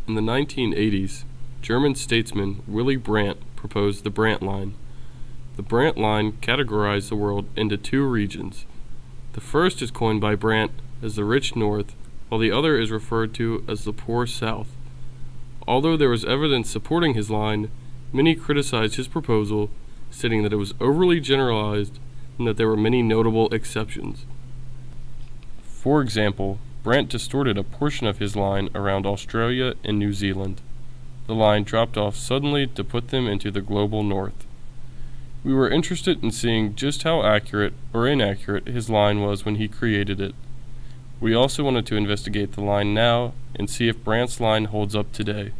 In the 1980s, German statesman Willy Brandt proposed the Brandt line. The Brandt line categorized the world into two regions. The first is coined by Brandt as the rich North, while the other is referred to as the poor South. Although there was evidence supporting his line, many criticized his proposal, stating that it was overly generalized and that there were many notable exceptions. For example, Brandt distorted a portion of his line around Australia and New Zealand. The line dropped off suddenly to put them into the global north. We were interested in seeing just how accurate or inaccurate his line was when he created it. We also wanted to investigate the line now and see if Brandt's line holds up today.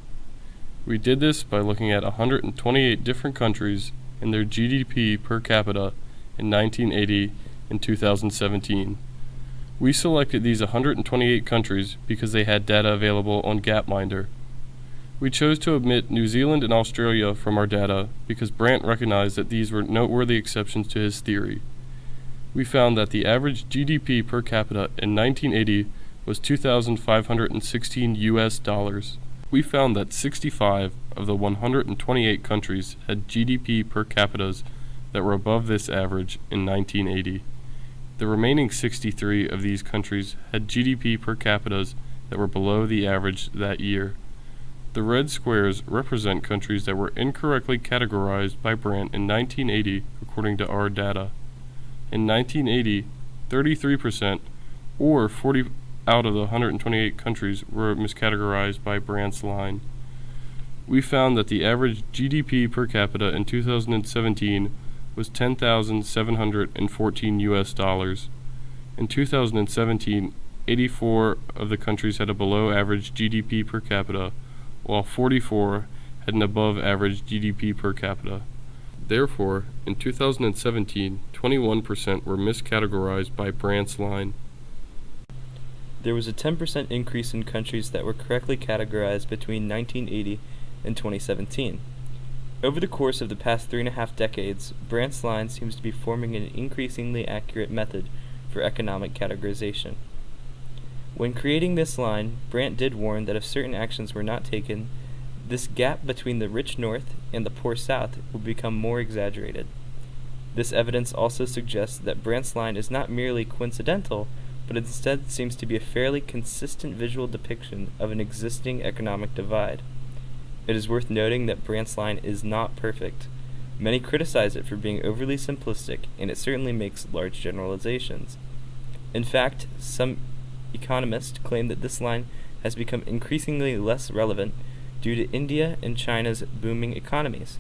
We did this by looking at 128 different countries and their GDP per capita in 1980 and 2017. We selected these 128 countries because they had data available on Gapminder. We chose to omit New Zealand and Australia from our data because Brandt recognized that these were noteworthy exceptions to his theory. We found that the average GDP per capita in 1980 was $2,516 US. We found that 65 of the 128 countries had GDP per capitas that were above this average in 1980. The remaining 63 of these countries had GDP per capitas that were below the average that year. The red squares represent countries that were incorrectly categorized by Brandt in 1980 according to our data. In 1980, 33%, or 40 out of the 128 countries, were miscategorized by Brandt's line. We found that the average GDP per capita in 2017 was $10,714 US. In 2017, 84 of the countries had a below average GDP per capita, while 44 had an above average GDP per capita. Therefore, in 2017, 21% were miscategorized by Brandt's line. There was a 10% increase in countries that were correctly categorized between 1980 and 2017. Over the course of the past 3.5 decades, Brandt's line seems to be forming an increasingly accurate method for economic categorization. When creating this line, Brandt did warn that if certain actions were not taken, this gap between the rich North and the poor South would become more exaggerated. This evidence also suggests that Brandt's line is not merely coincidental, but instead seems to be a fairly consistent visual depiction of an existing economic divide. It is worth noting that Brandt's line is not perfect. Many criticize it for being overly simplistic, and it certainly makes large generalizations. In fact, some economists claim that this line has become increasingly less relevant due to India and China's booming economies.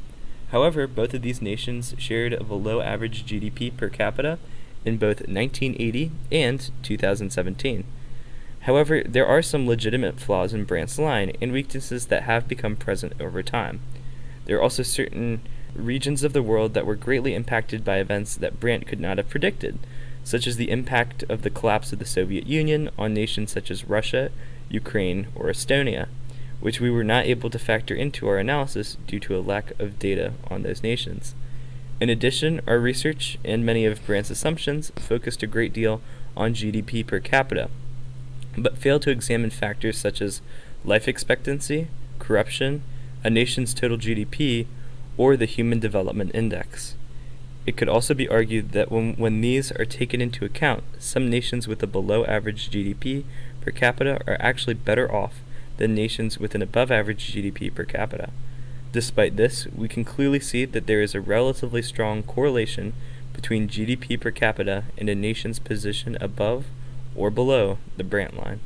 However, both of these nations shared a below-average GDP per capita in both 1980 and 2017. However, there are some legitimate flaws in Brandt's line and weaknesses that have become present over time. There are also certain regions of the world that were greatly impacted by events that Brandt could not have predicted, such as the impact of the collapse of the Soviet Union on nations such as Russia, Ukraine, or Estonia, which we were not able to factor into our analysis due to a lack of data on those nations. In addition, our research and many of Brandt's assumptions focused a great deal on GDP per capita, but failed to examine factors such as life expectancy, corruption, a nation's total GDP, or the Human Development Index. It could also be argued that when these are taken into account, some nations with a below-average GDP per capita are actually better off than nations with an above-average GDP per capita. Despite this, we can clearly see that there is a relatively strong correlation between GDP per capita and a nation's position above or below the Brandt line.